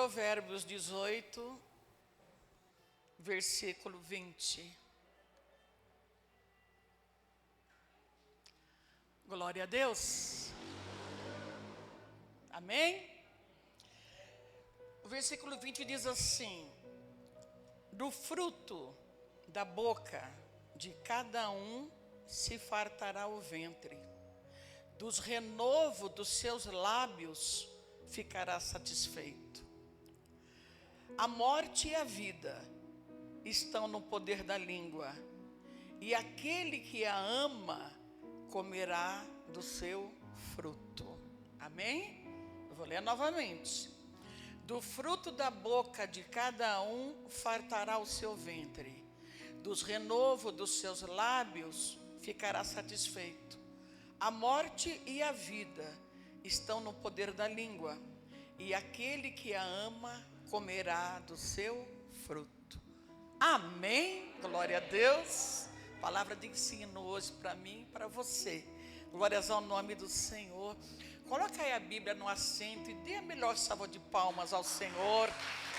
Provérbios 18, versículo 20. Glória a Deus. Amém? O versículo 20 diz assim: do fruto da boca de cada um se fartará o ventre, dos renovos dos seus lábios ficará satisfeito. A morte e a vida estão no poder da língua, e aquele que a ama comerá do seu fruto. Amém? Eu vou ler novamente. Do fruto da boca de cada um fartará o seu ventre, dos renovos dos seus lábios ficará satisfeito. A morte e a vida estão no poder da língua, e aquele que a ama comerá do seu fruto. Amém? Glória a Deus. Palavra de ensino hoje para mim e para você. Glórias ao nome do Senhor. Coloca aí a Bíblia no assento e dê a melhor salva de palmas ao Senhor,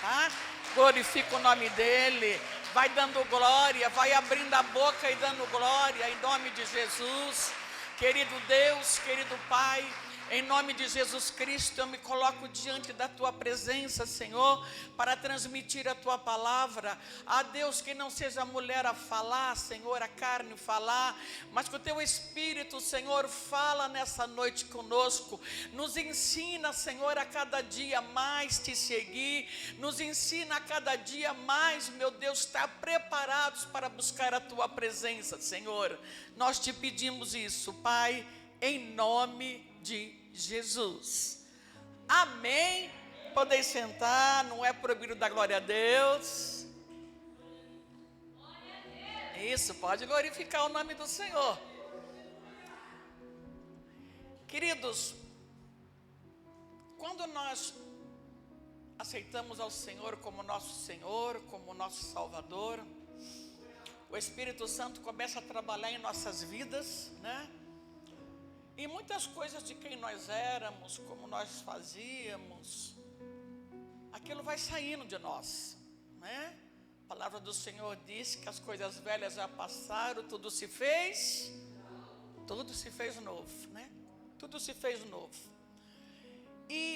tá? Glorifica o nome dEle. Vai dando glória, vai abrindo a boca e dando glória em nome de Jesus. Querido Deus, querido Pai, em nome de Jesus Cristo, eu me coloco diante da Tua presença, Senhor, para transmitir a Tua palavra. Ah, Deus, que não seja a mulher a falar, Senhor, a carne falar, mas que o Teu Espírito, Senhor, fala nessa noite conosco. Nos ensina, Senhor, a cada dia mais Te seguir. Nos ensina a cada dia mais, meu Deus, estar preparados para buscar a Tua presença, Senhor. Nós Te pedimos isso, Pai, em nome de Jesus. Amém? Podem sentar, não é proibido dar glória a Deus. Isso, pode glorificar o nome do Senhor. Queridos, quando nós aceitamos ao Senhor como nosso Senhor, como nosso Salvador, o Espírito Santo começa a trabalhar em nossas vidas, né? E muitas coisas de quem nós éramos, como nós fazíamos, aquilo vai saindo de nós, né? A palavra do Senhor diz que as coisas velhas já passaram, tudo se fez novo, né? Tudo se fez novo.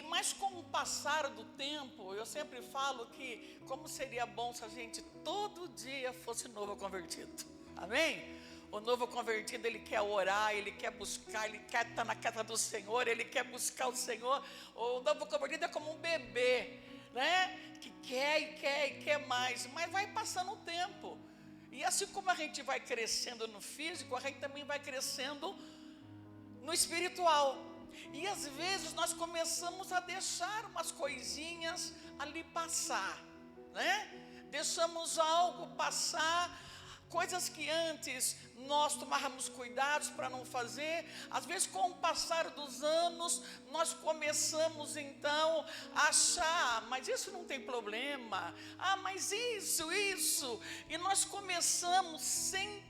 Mas com o passar do tempo, eu sempre falo que como seria bom se a gente todo dia fosse novo convertido. Amém? O novo convertido, ele quer orar, ele quer buscar, ele quer estar na casa do Senhor, ele quer buscar o Senhor. O novo convertido é como um bebê, né? Que quer e quer e quer mais, mas vai passando o tempo. E assim como a gente vai crescendo no físico, a gente também vai crescendo no espiritual. E às vezes nós começamos a deixar umas coisinhas ali passar, né? Deixamos algo passar, coisas que antes nós tomávamos cuidados para não fazer. Às vezes com o passar dos anos nós começamos então a achar, mas isso não tem problema, mas isso, e nós começamos sem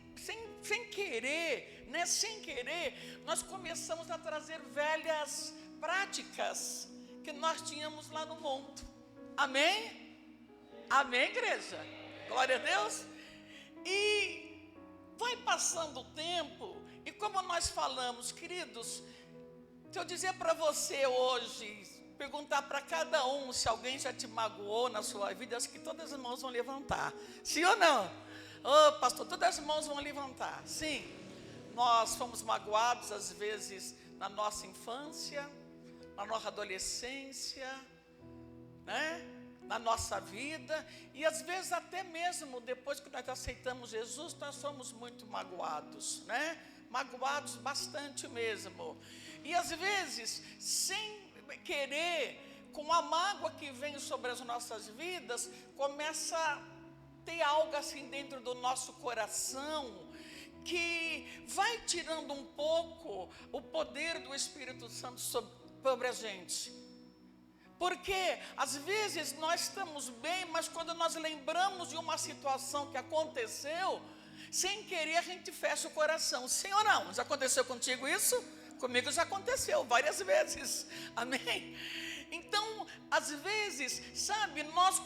querer, né? Sem querer, nós começamos a trazer velhas práticas que nós tínhamos lá no mundo. Amém? Amém, igreja? Glória a Deus. E vai passando o tempo, e como nós falamos, queridos, se eu dizer para você hoje, perguntar para cada um se alguém já te magoou na sua vida, acho que todas as mãos vão levantar. Sim ou não? Ô, pastor, todas as mãos vão levantar. Sim, nós fomos magoados às vezes na nossa infância, na nossa adolescência, né? Na nossa vida, e às vezes até mesmo depois que nós aceitamos Jesus, nós somos muito magoados, né? Magoados bastante mesmo. E às vezes, sem querer, com a mágoa que vem sobre as nossas vidas, começa a ter algo assim dentro do nosso coração, que vai tirando um pouco o poder do Espírito Santo sobre a gente. Porque às vezes nós estamos bem, mas quando nós lembramos de uma situação que aconteceu, sem querer a gente fecha o coração. Sim ou não? Já aconteceu contigo isso? Comigo já aconteceu várias vezes. Amém? Então, às vezes, sabe, nós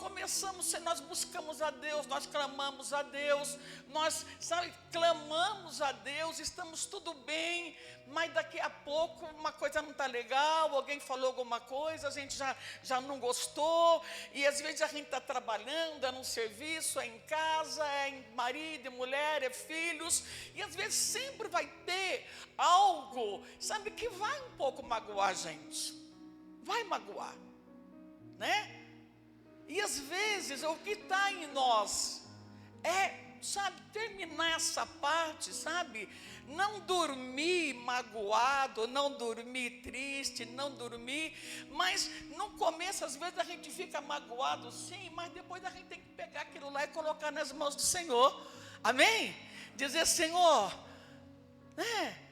buscamos a Deus, nós clamamos a Deus, nós, sabe, clamamos a Deus, estamos tudo bem, mas daqui a pouco uma coisa não está legal, alguém falou alguma coisa, a gente já não gostou, e às vezes a gente está trabalhando, é no serviço, é em casa, é em marido, é mulher, é filhos, e às vezes sempre vai ter algo, sabe, que vai um pouco magoar a gente, vai magoar, né? E às vezes o que está em nós é, sabe, terminar essa parte, sabe, não dormir magoado, não dormir triste, não dormir, mas no começo às vezes a gente fica magoado sim, mas depois a gente tem que pegar aquilo lá e colocar nas mãos do Senhor, amém? Dizer, Senhor,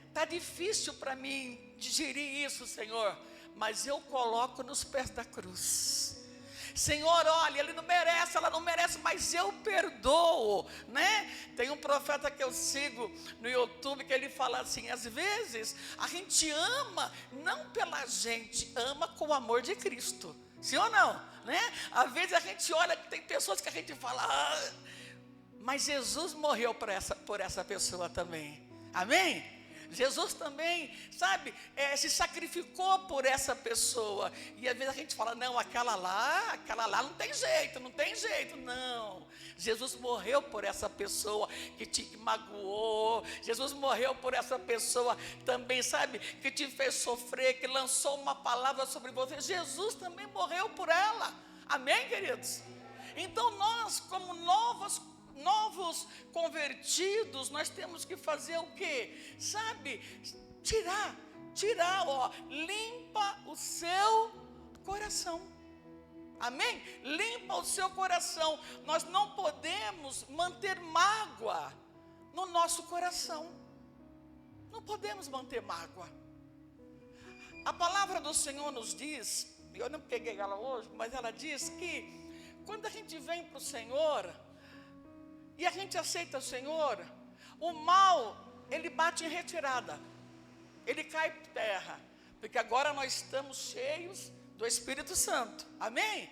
está difícil para mim digerir isso, Senhor, mas eu coloco nos pés da cruz. Senhor, olha, ele não merece, ela não merece, mas eu perdoo, né? Tem um profeta que eu sigo no YouTube que ele fala assim, às vezes a gente ama não pela gente, ama com o amor de Cristo, sim ou não, né? Às vezes a gente olha que tem pessoas que a gente fala, mas Jesus morreu por essa pessoa também, amém? Jesus também, sabe, se sacrificou por essa pessoa, e às vezes a gente fala, não, aquela lá não tem jeito, não, Jesus morreu por essa pessoa que te magoou, Jesus morreu por essa pessoa também, sabe, que te fez sofrer, que lançou uma palavra sobre você, Jesus também morreu por ela, amém, queridos? Então nós, como novos convertidos, nós temos que fazer o quê? Sabe, tirar, limpa o seu coração, amém? Limpa o seu coração, nós não podemos manter mágoa no nosso coração, não podemos manter mágoa. A palavra do Senhor nos diz, eu não peguei ela hoje, mas ela diz que quando a gente vem para o Senhor, e a gente aceita o Senhor, o mal, ele bate em retirada, ele cai por terra, porque agora nós estamos cheios do Espírito Santo, amém?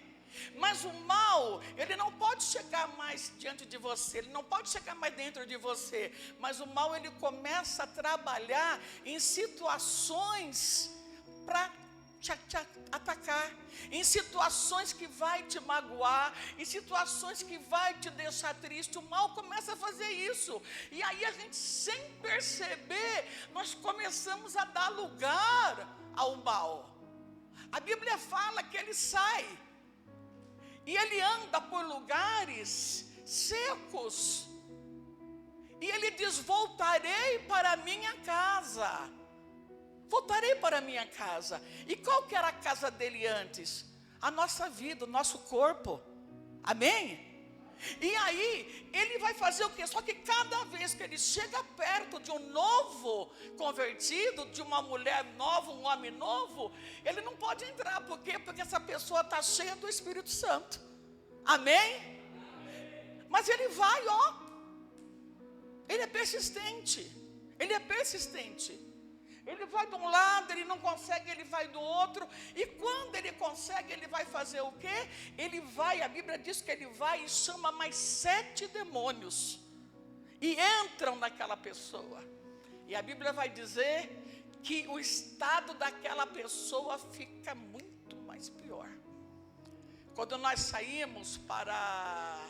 Mas o mal, ele não pode chegar mais diante de você, ele não pode chegar mais dentro de você, mas o mal, ele começa a trabalhar em situações para te atacar, em situações que vai te magoar, em situações que vai te deixar triste, o mal começa a fazer isso, e aí a gente sem perceber, nós começamos a dar lugar ao mal. A Bíblia fala que ele sai, e ele anda por lugares secos, e ele diz, voltarei para a minha casa. Voltarei para a minha casa. E qual que era a casa dele antes? A nossa vida, o nosso corpo. Amém? E aí, ele vai fazer o quê? Só que cada vez que ele chega perto de um novo convertido, de uma mulher nova, um homem novo, ele não pode entrar. Por quê? Porque essa pessoa está cheia do Espírito Santo. Amém? Mas ele vai, ele é persistente. Ele é persistente. Ele vai de um lado, ele não consegue, ele vai do outro, e quando ele consegue, ele vai fazer o quê? Ele vai, a Bíblia diz que ele vai e chama mais 7 demônios, e entram naquela pessoa, e a Bíblia vai dizer que o estado daquela pessoa fica muito mais pior. Quando nós saímos para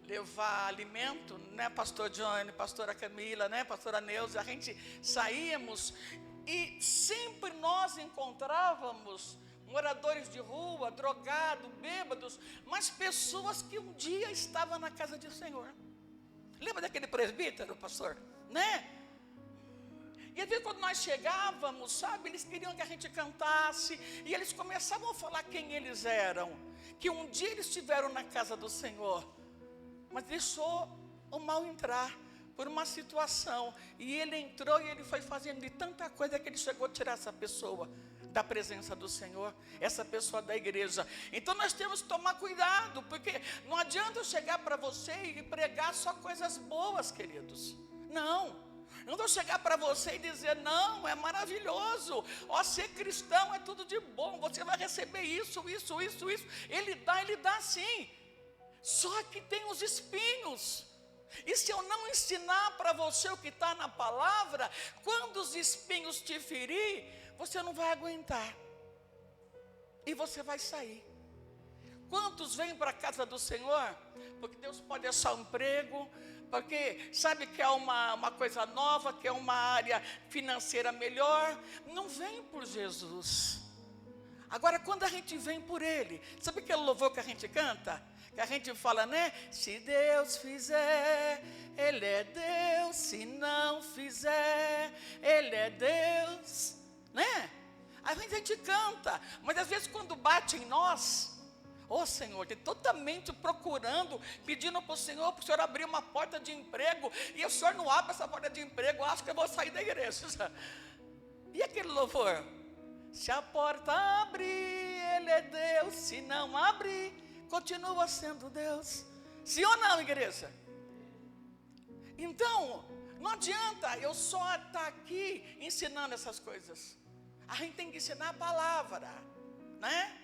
levar alimento, né, pastor Johnny, pastora Camila, né, pastora Neuza, a gente saímos e sempre nós encontrávamos moradores de rua, drogados, bêbados, mas pessoas que um dia estavam na casa do Senhor. Lembra daquele presbítero, pastor? Né? E às vezes quando nós chegávamos, sabe, eles queriam que a gente cantasse, e eles começavam a falar quem eles eram, que um dia eles estiveram na casa do Senhor, mas deixou o mal entrar por uma situação, e ele entrou e ele foi fazendo de tanta coisa que ele chegou a tirar essa pessoa da presença do Senhor, essa pessoa da igreja. Então nós temos que tomar cuidado, porque não adianta eu chegar para você e pregar só coisas boas, queridos. Não, Eu não vou chegar para você e dizer, não, é maravilhoso, ó, ser cristão é tudo de bom, você vai receber isso. Ele dá sim, só que tem os espinhos. E se eu não ensinar para você o que está na palavra, quando os espinhos te ferir, você não vai aguentar, e você vai sair. Quantos vêm para a casa do Senhor? Porque Deus pode achar um emprego, porque sabe que é uma coisa nova, que é uma área financeira melhor. Não vem por Jesus. Agora, quando a gente vem por Ele, sabe aquele louvor que a gente canta? Que a gente fala, né? Se Deus fizer, Ele é Deus. Se não fizer, Ele é Deus, né? A gente canta, mas às vezes quando bate em nós, ô Senhor, totalmente procurando, pedindo para o Senhor abrir uma porta de emprego, e o Senhor não abre essa porta de emprego, eu acho que eu vou sair da igreja. E aquele louvor? Se a porta abrir, Ele é Deus. Se não abrir, continua sendo Deus. Sim ou não, igreja? Então, não adianta eu só estar aqui ensinando essas coisas. A gente tem que ensinar a palavra, né?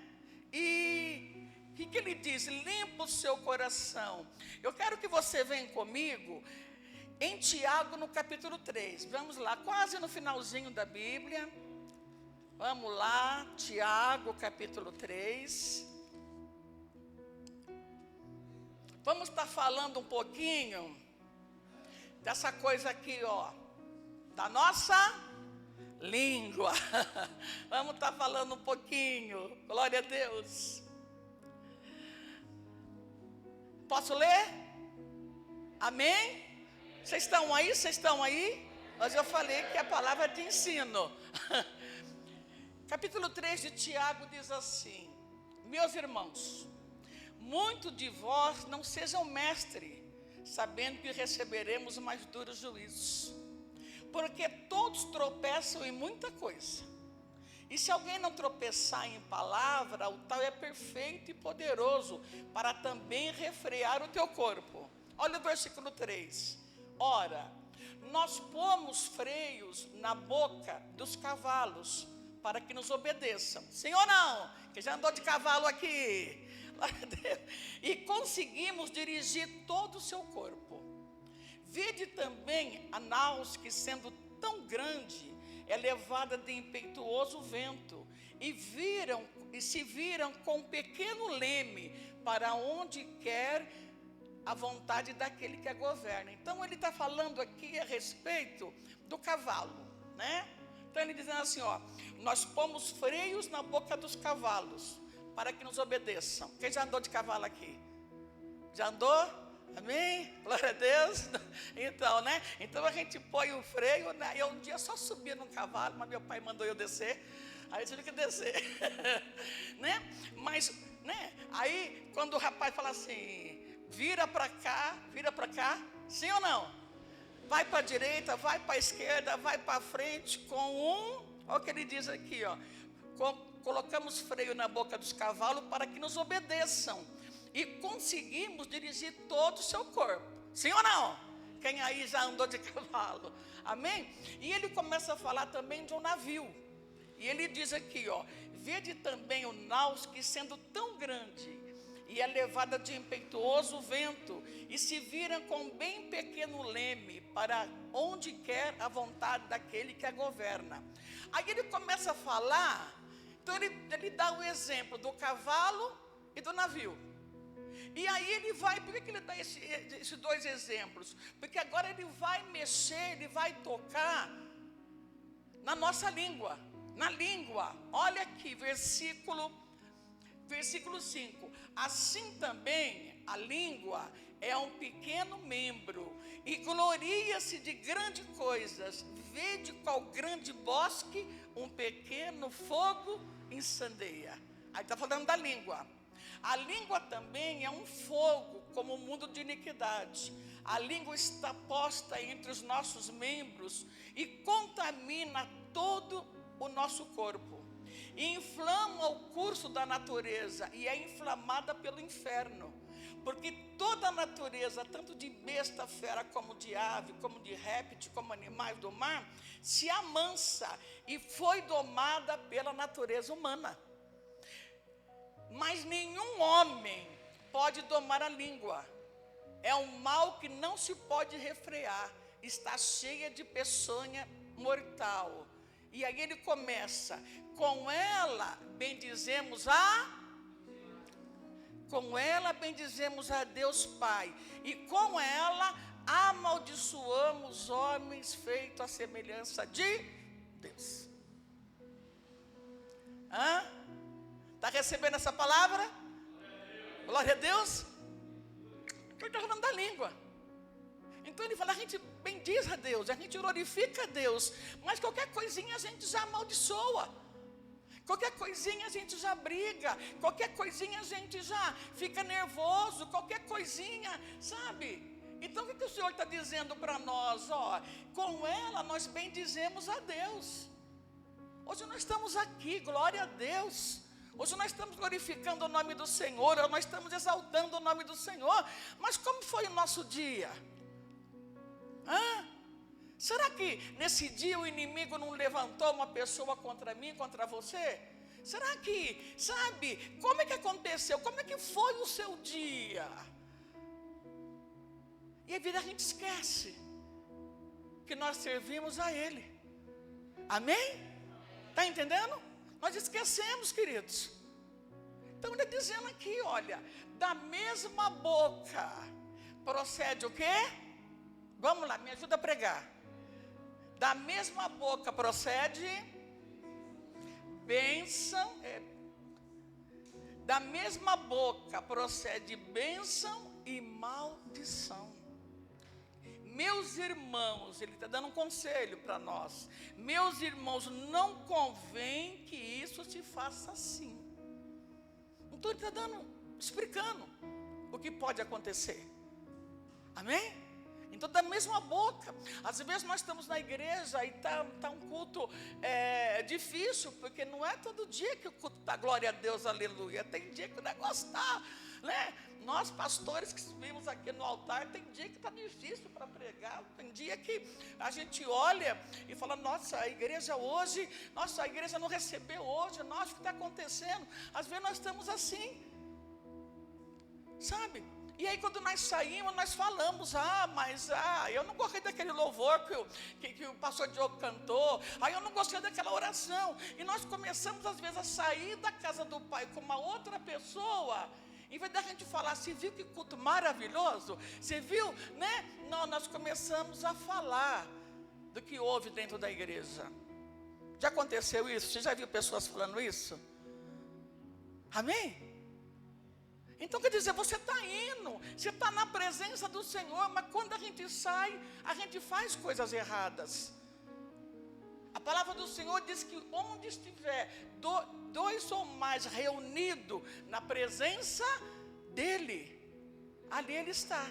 E o que ele diz? Limpa o seu coração. Eu quero que você venha comigo em Tiago, no capítulo 3. Vamos lá, quase no finalzinho da Bíblia. Vamos lá, Tiago, capítulo 3. Vamos estar falando um pouquinho dessa coisa aqui, ó, da nossa língua. Vamos estar falando um pouquinho. Glória a Deus. Posso ler? Amém? Vocês estão aí? Vocês estão aí? Hoje eu falei que a palavra é de ensino. Capítulo 3 de Tiago diz assim: meus irmãos, muito de vós não sejam mestres, sabendo que receberemos mais duros juízos. Porque todos tropeçam em muita coisa. E se alguém não tropeçar em palavra, o tal é perfeito e poderoso para também refrear o teu corpo. Olha o versículo 3. Ora, nós pomos freios na boca dos cavalos para que nos obedeçam. Sim ou não? Que já andou de cavalo aqui. E conseguimos dirigir todo o seu corpo. Vede também a naus que, sendo tão grande, é levada de impetuoso vento, e se viram com um pequeno leme para onde quer a vontade daquele que a governa. Então ele está falando aqui a respeito do cavalo, né? Então ele dizendo assim, ó, nós pomos freios na boca dos cavalos para que nos obedeçam. Quem já andou de cavalo aqui? Já andou? Amém? Glória a Deus. Então, né? Então a gente põe o freio, né? Eu um dia só subia num cavalo, mas meu pai mandou eu descer. Aí eu tive que descer. Né? Mas, né? Aí quando o rapaz fala assim, vira para cá, sim ou não? Vai para a direita, vai para a esquerda, vai para frente com olha o que ele diz aqui, ó. Colocamos freio na boca dos cavalos para que nos obedeçam. E conseguimos dirigir todo o seu corpo. Sim ou não? Quem aí já andou de cavalo? Amém? E ele começa a falar também de um navio. E ele diz aqui, ó, vede também o naus que, sendo tão grande, e é levada de impetuoso vento, e se vira com bem pequeno leme para onde quer a vontade daquele que a governa. Aí ele começa a falar, então ele dá o exemplo do cavalo e do navio. E aí ele vai, por que ele dá esses dois exemplos? Porque agora ele vai mexer, ele vai tocar na nossa língua, na língua. Olha aqui, versículo 5. Assim também a língua é um pequeno membro e gloria-se de grandes coisas. Vede qual grande bosque um pequeno fogo incendeia. Aí está falando da língua. A língua também é um fogo, como o mundo de iniquidade. A língua está posta entre os nossos membros e contamina todo o nosso corpo. e inflama o curso da natureza e é inflamada pelo inferno. Porque toda a natureza, tanto de besta, fera, como de ave, como de réptil, como animais do mar, se amansa e foi domada pela natureza humana. Mas nenhum homem pode domar a língua. É um mal que não se pode refrear. Está cheia de peçonha mortal. E aí ele começa: com ela bendizemos a Deus Pai, e com ela amaldiçoamos homens feitos à semelhança de Deus. Está recebendo essa palavra? Glória a Deus. Ele está falando da língua. Então ele fala, a gente bendiz a Deus, a gente glorifica a Deus, mas qualquer coisinha a gente já amaldiçoa. Qualquer coisinha a gente já briga, qualquer coisinha a gente já fica nervoso, qualquer coisinha, sabe? Então o que o Senhor está dizendo para nós? Com ela nós bendizemos a Deus. Hoje nós estamos aqui, glória a Deus. Hoje nós estamos glorificando o nome do Senhor, nós estamos exaltando o nome do Senhor. Mas como foi o nosso dia? Será que nesse dia o inimigo não levantou uma pessoa contra mim, contra você? Será que, sabe, como é que aconteceu? Como é que foi o seu dia? E a gente esquece que nós servimos a Ele. Amém? Está entendendo? Nós esquecemos, queridos. Então ele está dizendo aqui, olha, da mesma boca procede o quê? Vamos lá, me ajuda a pregar. Da mesma boca procede bênção, da mesma boca procede bênção e maldição. Meus irmãos, ele está dando um conselho para nós. Meus irmãos, não convém que isso se faça assim. Então ele está explicando o que pode acontecer. Amém? Então, da mesma boca. Às vezes nós estamos na igreja e está um culto difícil, porque não é todo dia que o culto está, glória a Deus, aleluia. Tem dia que o negócio está, né? Nós pastores que subimos aqui no altar, tem dia que está difícil para pregar. Tem dia que a gente olha e fala, nossa, a igreja hoje, nossa, a igreja não recebeu hoje, nossa, o que está acontecendo? Às vezes nós estamos assim, sabe? E aí quando nós saímos, nós falamos, mas eu não gostei daquele louvor que o pastor Diogo cantou, eu não gostei daquela oração. E nós começamos às vezes a sair da casa do Pai com uma outra pessoa, em vez da gente falar, você viu que culto maravilhoso? Você viu, né? Não, nós começamos a falar do que houve dentro da igreja. Já aconteceu isso? Você já viu pessoas falando isso? Amém? Então quer dizer, você está indo, você está na presença do Senhor, mas quando a gente sai, a gente faz coisas erradas. A palavra do Senhor diz que onde estiver dois ou mais reunidos na presença dEle, ali Ele está.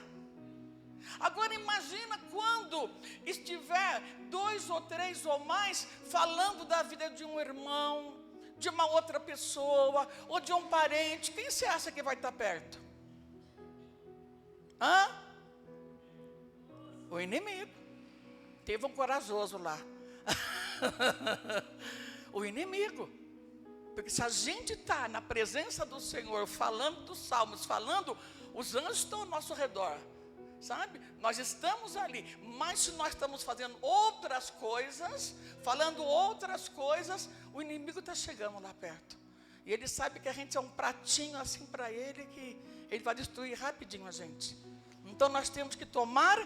Agora imagina quando estiver 2 ou 3 ou mais falando da vida de um irmão, de uma outra pessoa, ou de um parente, quem você acha que vai estar perto? O inimigo. Teve um corajoso lá. O inimigo. Porque se a gente está na presença do Senhor, falando dos salmos, falando, os anjos estão ao nosso redor, sabe? Nós estamos ali, mas se nós estamos fazendo outras coisas, falando outras coisas, o inimigo está chegando lá perto. E ele sabe que a gente é um pratinho assim para ele, que ele vai destruir rapidinho a gente. Então nós temos que tomar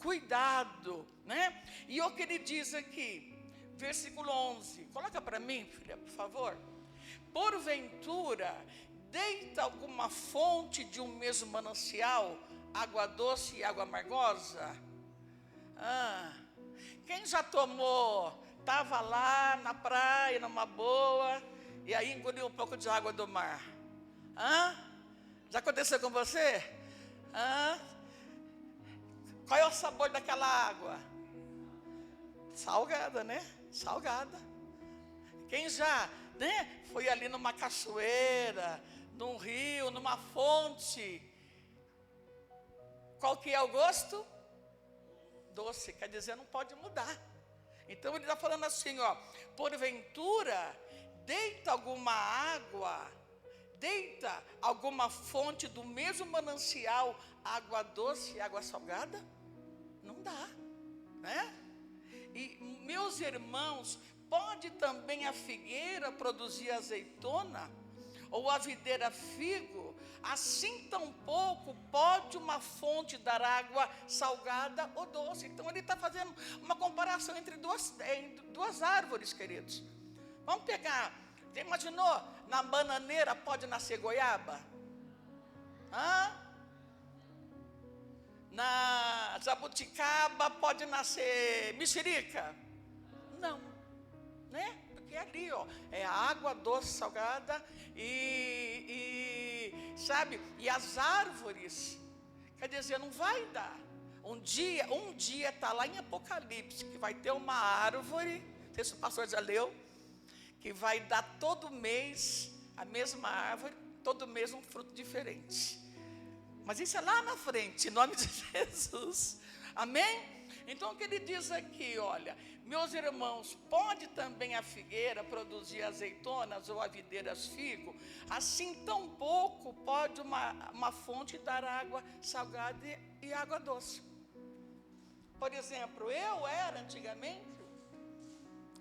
cuidado, né? E o que ele diz aqui, versículo 11, coloca para mim, filha, por favor. Porventura, deita alguma fonte de um mesmo manancial, água doce e água amargosa? Quem já tomou, estava lá na praia, numa boa, e aí engoliu um pouco de água do mar? Já aconteceu com você? Qual é o sabor daquela água? Salgada, né? Salgada. Quem já né? Foi ali numa cachoeira, num rio, numa fonte. Qual que é o gosto? Doce, quer dizer, não pode mudar. Então ele está falando assim, ó, porventura, deita alguma água, deita alguma fonte do mesmo manancial, água doce e água salgada? Não dá, né? E meus irmãos, pode também a figueira produzir azeitona? Ou a videira figo? Assim tampouco pode uma fonte dar água salgada ou doce. Então ele está fazendo uma comparação entre duas árvores, queridos. Vamos pegar, você imaginou, na bananeira pode nascer goiaba? Na jabuticaba pode nascer mexerica? Não, né? Porque ali, ó, é água doce, salgada sabe? E as árvores, quer dizer, não vai dar. Um dia está lá em Apocalipse, que vai ter uma árvore, não sei se o pastor já leu, que vai dar todo mês, a mesma árvore, todo mês um fruto diferente. Mas isso é lá na frente, em nome de Jesus. Amém? Então o que ele diz aqui, olha, meus irmãos, pode também a figueira produzir azeitonas ou a videira figo? Assim tão pouco pode uma fonte dar água salgada e água doce. Por exemplo, eu era antigamente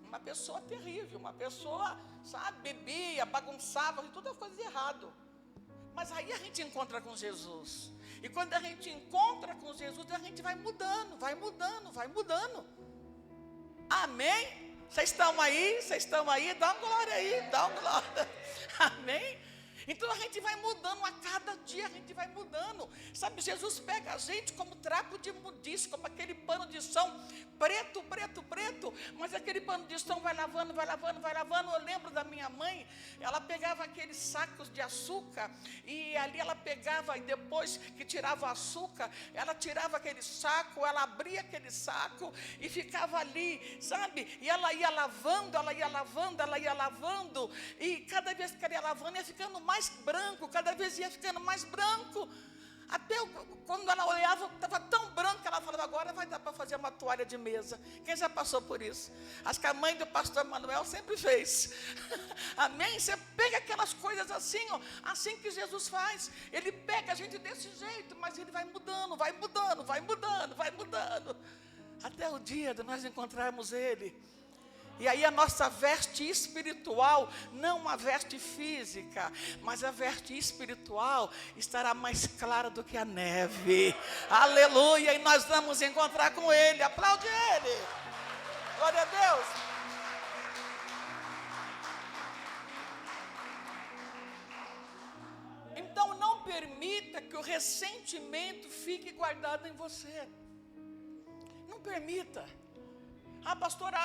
uma pessoa terrível, uma pessoa, sabe, bebia, bagunçava, tudo coisa errado. Mas aí a gente encontra com Jesus. E quando a gente encontra com Jesus, a gente vai mudando, vai mudando, vai mudando. Amém? Vocês estão aí? Vocês estão aí? Dá uma glória aí, dá uma glória. Amém? Então a gente vai mudando, a cada dia a gente vai mudando. Sabe, Jesus pega a gente como trapo de imundícia, como aquele pano de chão, preto, preto, preto. Mas aquele pano de chão vai lavando, vai lavando, vai lavando. Eu lembro da minha mãe, ela pegava aqueles sacos de açúcar, e ali ela pegava, e depois que tirava o açúcar, ela tirava aquele saco, ela abria aquele saco, e ficava ali, sabe? E ela ia lavando, ela ia lavando, ela ia lavando, e cada vez que ela ia lavando, ia ficando mais branco, cada vez ia ficando mais branco, até quando ela olhava, estava tão branco que ela falava, agora vai dar para fazer uma toalha de mesa. Quem já passou por isso? Acho que a mãe do pastor Manuel sempre fez. Amém? Você pega aquelas coisas assim, ó, assim que Jesus faz, ele pega a gente desse jeito, mas ele vai mudando, vai mudando, vai mudando, vai mudando, até o dia de nós encontrarmos ele. E aí a nossa veste espiritual, não a veste física, mas a veste espiritual estará mais clara do que a neve. Aleluia! E nós vamos encontrar com ele. Aplaude ele. Glória a Deus. Então não permita que o ressentimento fique guardado em você. Não permita. Pastora,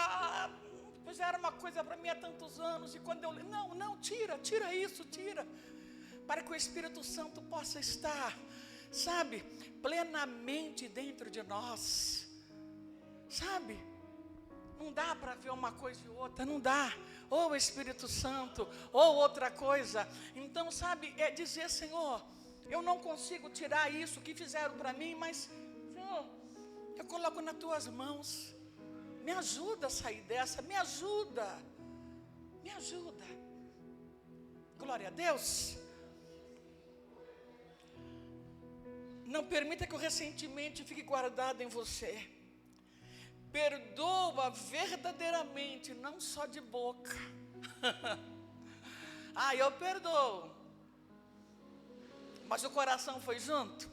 fizeram uma coisa para mim há tantos anos, e quando eu... Não, tira isso, para que o Espírito Santo possa estar, sabe, plenamente dentro de nós, sabe, não dá para ver uma coisa e outra, não dá, ou o Espírito Santo, ou outra coisa. Então, sabe, é dizer, Senhor, eu não consigo tirar isso que fizeram para mim, mas, Senhor, eu coloco nas tuas mãos. Me ajuda a sair dessa, me ajuda. Glória a Deus. Não permita que o ressentimento fique guardado em você. Perdoa verdadeiramente, não só de boca. Eu perdoo. Mas o coração foi junto?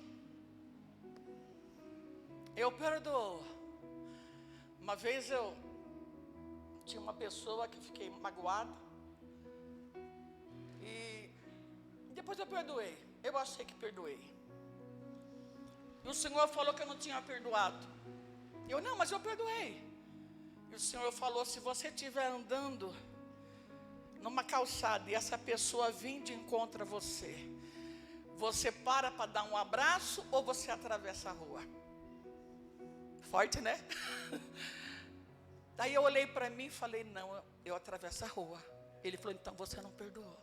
Eu perdoo. Uma vez eu tinha uma pessoa que eu fiquei magoada, e depois eu perdoei. Eu achei que perdoei. E o Senhor falou que eu não tinha perdoado. Eu, não, mas eu perdoei. E o Senhor falou, se você estiver andando numa calçada e essa pessoa vir de encontro a você, você para dar um abraço ou você atravessa a rua? Forte, né? Daí eu olhei para mim e falei, não, eu atravesso a rua. Ele falou, então você não perdoou.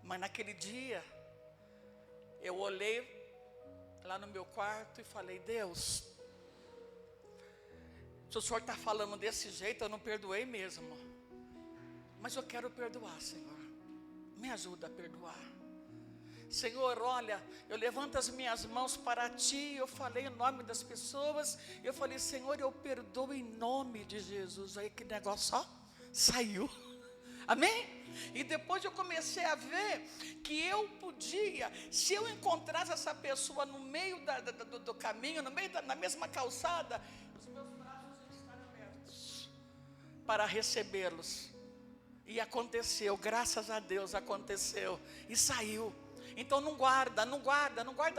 Mas naquele dia, eu olhei lá no meu quarto e falei, Deus, se o Senhor está falando desse jeito, eu não perdoei mesmo. Mas eu quero perdoar, Senhor. Me ajuda a perdoar. Senhor, olha, eu levanto as minhas mãos para Ti. Eu falei em nome das pessoas. Eu falei, Senhor, eu perdoo em nome de Jesus. Aí que negócio, ó, saiu. Amém? E depois eu comecei a ver que eu podia, se eu encontrasse essa pessoa no meio do caminho, no meio na mesma calçada, os meus braços iam estar abertos para recebê-los. E aconteceu, graças a Deus aconteceu. E saiu. Então não guarda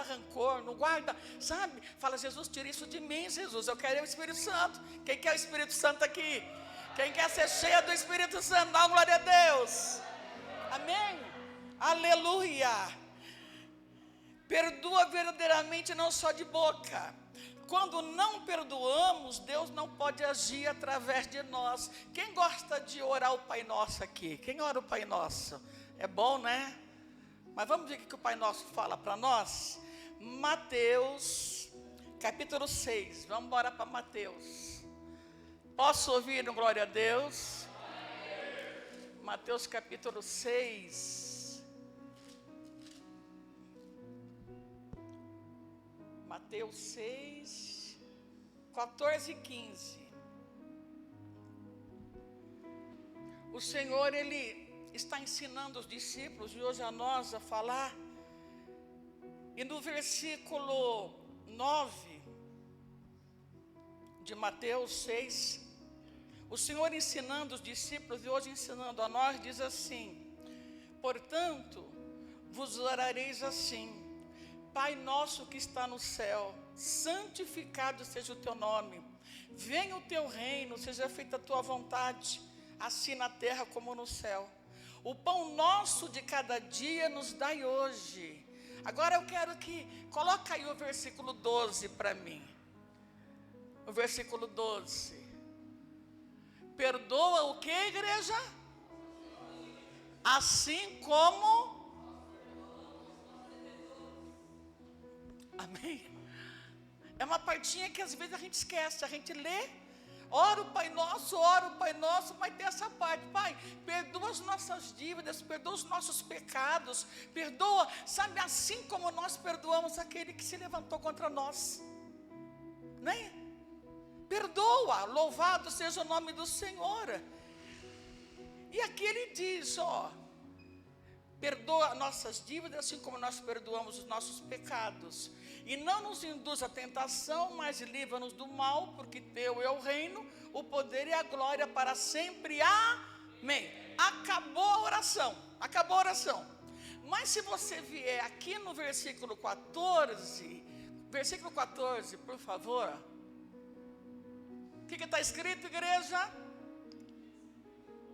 rancor, não guarda, sabe? Fala, Jesus, tira isso de mim, Jesus, eu quero o Espírito Santo. Quem quer o Espírito Santo aqui? Quem quer ser cheia do Espírito Santo, dá uma glória a Deus. Amém? Aleluia. Perdoa verdadeiramente, não só de boca. Quando não perdoamos, Deus não pode agir através de nós. Quem gosta de orar o Pai Nosso aqui? Quem ora o Pai Nosso? É bom, né? Mas vamos ver o que o Pai Nosso fala para nós? Mateus, capítulo 6. Vamos embora para Mateus. Posso ouvir um glória a Deus? Mateus capítulo 6. Mateus 6, 14 e 15. O Senhor, Ele está ensinando os discípulos e hoje a nós a falar. E no versículo 9 de Mateus 6, o Senhor ensinando os discípulos e hoje ensinando a nós, diz assim: portanto, vos orareis assim: Pai nosso que está no céu, santificado seja o teu nome. Venha o teu reino, seja feita a tua vontade, assim na terra como no céu. O pão nosso de cada dia nos dai hoje. Agora eu quero que, coloca aí o versículo 12 para mim. O versículo 12. Perdoa o que, igreja? Assim como... Amém? É uma partinha que às vezes a gente esquece, a gente lê, ora o Pai Nosso, mas tem essa parte: Pai, perdoa as nossas dívidas, perdoa os nossos pecados, perdoa, sabe, assim como nós perdoamos aquele que se levantou contra nós, né? Perdoa, louvado seja o nome do Senhor. E aqui ele diz, ó, perdoa nossas dívidas, assim como nós perdoamos os nossos pecados. E não nos induz à tentação, mas livra-nos do mal, porque teu é o reino, o poder e a glória para sempre. Amém. Acabou a oração, acabou a oração. Mas se você vier aqui no versículo 14, por favor. O que está escrito, igreja?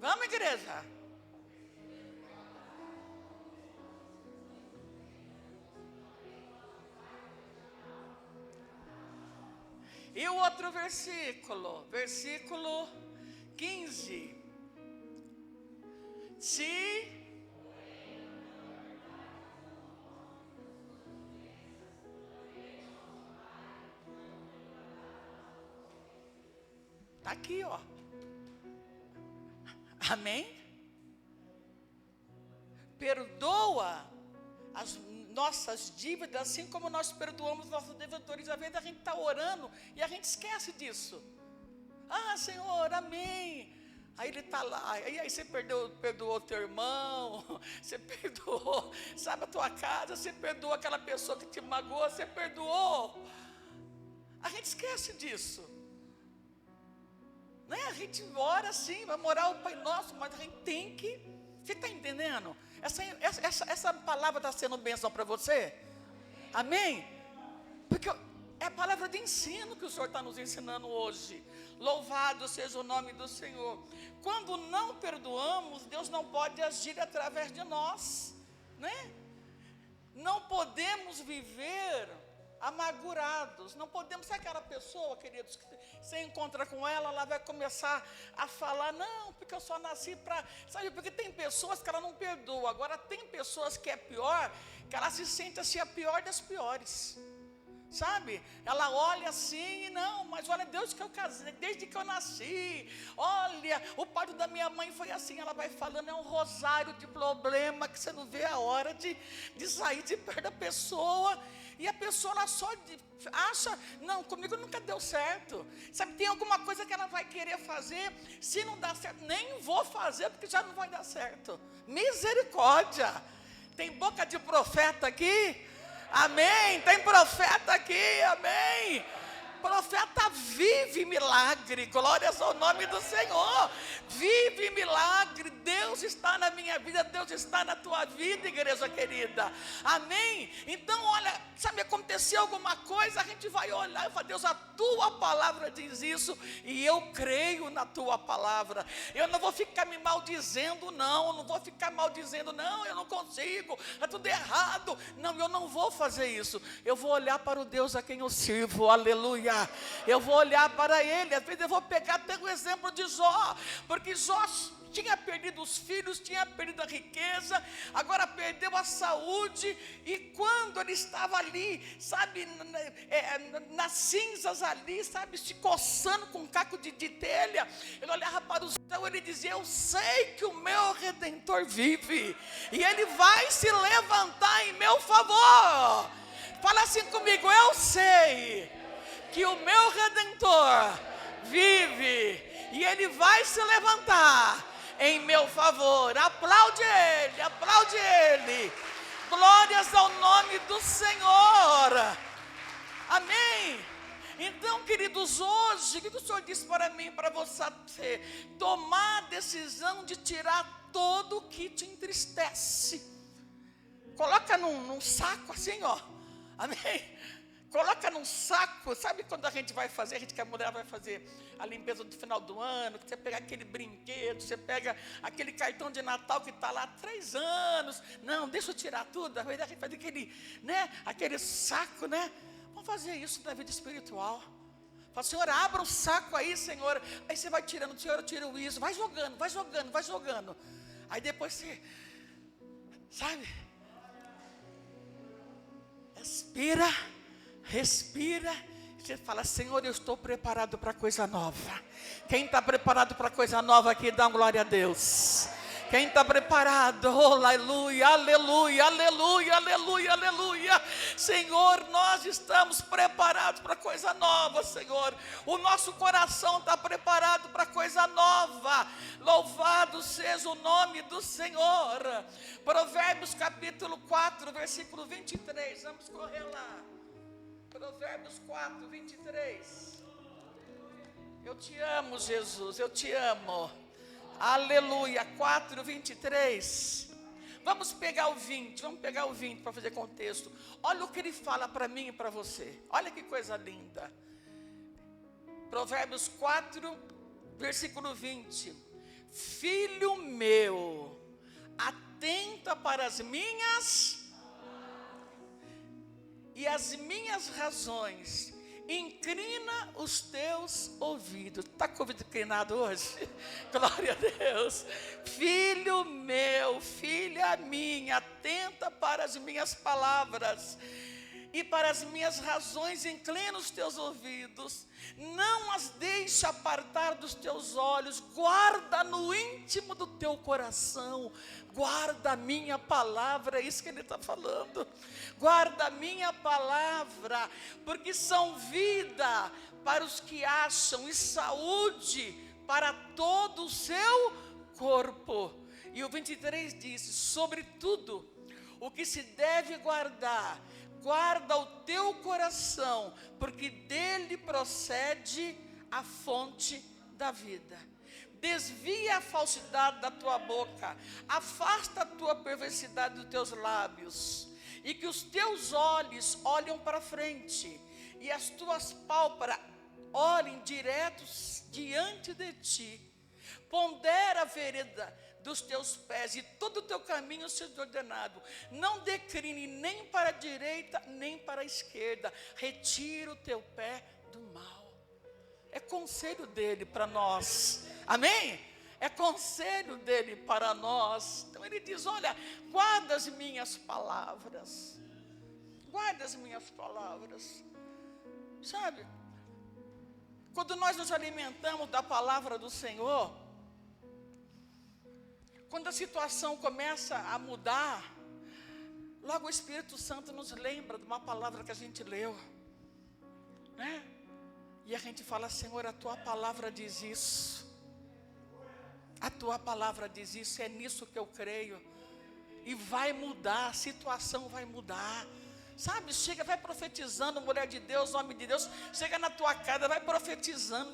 Vamos, igreja. E o outro versículo 15. Se está aqui, ó. Amém? Perdoa as nossas dívidas, assim como nós perdoamos nossos devedores. Às vezes a gente está orando e a gente esquece disso. Ah, Senhor, amém. Aí ele está lá, aí você perdoou teu irmão, você perdoou, sabe, a tua casa, você perdoou aquela pessoa que te magoou, você perdoou. A gente esquece disso. Né? A gente ora assim, vai orar o Pai Nosso, mas a gente tem que... Você está entendendo? Essa palavra está sendo bênção para você? Amém? Porque é a palavra de ensino que o Senhor está nos ensinando hoje. Louvado seja o nome do Senhor. Quando não perdoamos, Deus não pode agir através de nós, né? Não podemos viver amargurados. Não podemos ser aquela pessoa, queridos, que você encontra com ela vai começar a falar, não, porque eu só nasci para... Sabe, porque tem pessoas que ela não perdoa. Agora, tem pessoas que é pior, que ela se sente assim a pior das piores. Sabe, ela olha assim, não, mas olha, Deus que eu casei, desde que eu nasci, olha, o parto da minha mãe foi assim, ela vai falando, é um rosário de problema, que você não vê a hora de sair de perto da pessoa, e a pessoa ela só acha, não, comigo nunca deu certo, sabe, tem alguma coisa que ela vai querer fazer, se não dá certo, nem vou fazer, porque já não vai dar certo, misericórdia, tem boca de profeta aqui? Amém, tem profeta aqui, amém. Profeta vive milagre, glórias ao nome do Senhor. Vive milagre, Deus está na minha vida, Deus está na tua vida, igreja querida. Amém? Então, olha, sabe, aconteceu alguma coisa, a gente vai olhar e falar, Deus, a tua palavra diz isso, e eu creio na tua palavra. Eu não vou ficar me maldizendo, não vou ficar maldizendo, não, eu não consigo, é tudo errado. Não, eu não vou fazer isso. Eu vou olhar para o Deus a quem eu sirvo, aleluia. Eu vou olhar para ele, às vezes eu vou pegar até o exemplo de Jó, porque Jó tinha perdido os filhos, tinha perdido a riqueza, agora perdeu a saúde, e quando ele estava ali, sabe, nas cinzas ali, sabe, se coçando com um caco de telha, ele olhava para o céu, ele dizia, eu sei que o meu Redentor vive, e ele vai se levantar em meu favor. Fala assim comigo, eu sei que o meu Redentor vive, e ele vai se levantar em meu favor. Aplaude ele, glórias ao nome do Senhor, amém. Então, queridos, hoje, o que o Senhor disse para mim, para você, tomar a decisão de tirar todo o que te entristece, coloca num saco assim, ó, amém. Coloca num saco, sabe quando a gente vai fazer, que a mulher vai fazer a limpeza do final do ano, que você pega aquele brinquedo, você pega aquele cartão de Natal que está lá há 3 anos, não, deixa eu tirar tudo, a gente faz aquele saco, vamos fazer isso na vida espiritual. Fala, Senhor, abra um saco aí, Senhor, aí você vai tirando, Senhor, eu tiro isso, vai jogando, aí depois você, sabe, respira, você fala, Senhor, eu estou preparado para coisa nova. Quem está preparado para coisa nova aqui, dá uma glória a Deus. Quem está preparado, oh, aleluia, aleluia, aleluia, aleluia, aleluia. Senhor, nós estamos preparados para coisa nova, Senhor. O nosso coração está preparado para coisa nova. Louvado seja o nome do Senhor. Provérbios capítulo 4, versículo 23. Vamos correr lá. Provérbios 4, 23. Eu te amo, Jesus, eu te amo. Aleluia, 4, 23. Vamos pegar o 20 para fazer contexto. Olha o que ele fala para mim e para você. Olha que coisa linda. Provérbios 4, versículo 20. Filho meu, atenta para as minhas e as minhas razões, inclina os teus ouvidos. Está com o ouvido inclinado hoje? Glória a Deus. Filho meu, filha minha, atenta para as minhas palavras e para as minhas razões, inclina os teus ouvidos, não as deixe apartar dos teus olhos, guarda no íntimo do teu coração, guarda a minha palavra, é isso que ele está falando, guarda a minha palavra, porque são vida para os que acham e saúde para todo o seu corpo. E o 23 diz, sobretudo, o que se deve guardar, guarda o teu coração, porque dele procede a fonte da vida. Desvia a falsidade da tua boca, afasta a tua perversidade dos teus lábios, e que os teus olhos olhem para frente, e as tuas pálpebras olhem diretos diante de ti. Pondera a vereda dos teus pés e todo o teu caminho seja ordenado. Não decline nem para a direita, nem para a esquerda. Retira o teu pé do mal. É conselho dele para nós. Amém? É conselho dele para nós. Então ele diz, olha, guarda as minhas palavras. Guarda as minhas palavras. Sabe? Quando nós nos alimentamos da palavra do Senhor, quando a situação começa a mudar, logo o Espírito Santo nos lembra de uma palavra que a gente leu, né? E a gente fala, Senhor, a tua palavra diz isso. A tua palavra diz isso, é nisso que eu creio. E vai mudar, a situação vai mudar. Sabe, chega, vai profetizando, mulher de Deus, homem de Deus, chega na tua casa, vai profetizando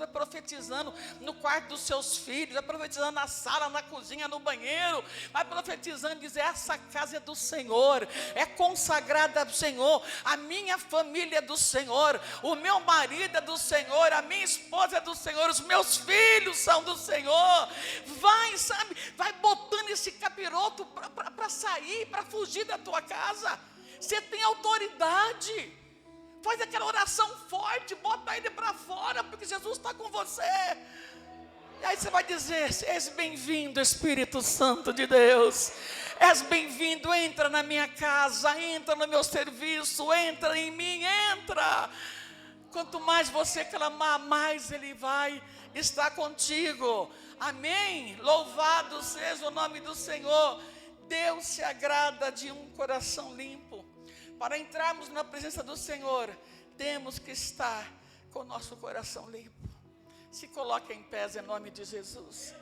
no quarto dos seus filhos, vai profetizando na sala, na cozinha, no banheiro, vai profetizando, diz, essa casa é do Senhor, é consagrada ao Senhor, a minha família é do Senhor, o meu marido é do Senhor, a minha esposa é do Senhor, os meus filhos são do Senhor. Vai, sabe, vai botando esse capiroto para sair, para fugir da tua casa. Você tem autoridade. Faz aquela oração forte, bota ele para fora, porque Jesus está com você. E aí você vai dizer, és bem-vindo, Espírito Santo de Deus. És bem-vindo, entra na minha casa, entra no meu serviço, entra em mim, entra. Quanto mais você clamar, mais Ele vai estar contigo. Amém? Louvado seja o nome do Senhor. Deus se agrada de um coração limpo. Para entrarmos na presença do Senhor, temos que estar com o nosso coração limpo. Se coloque em pé em nome de Jesus.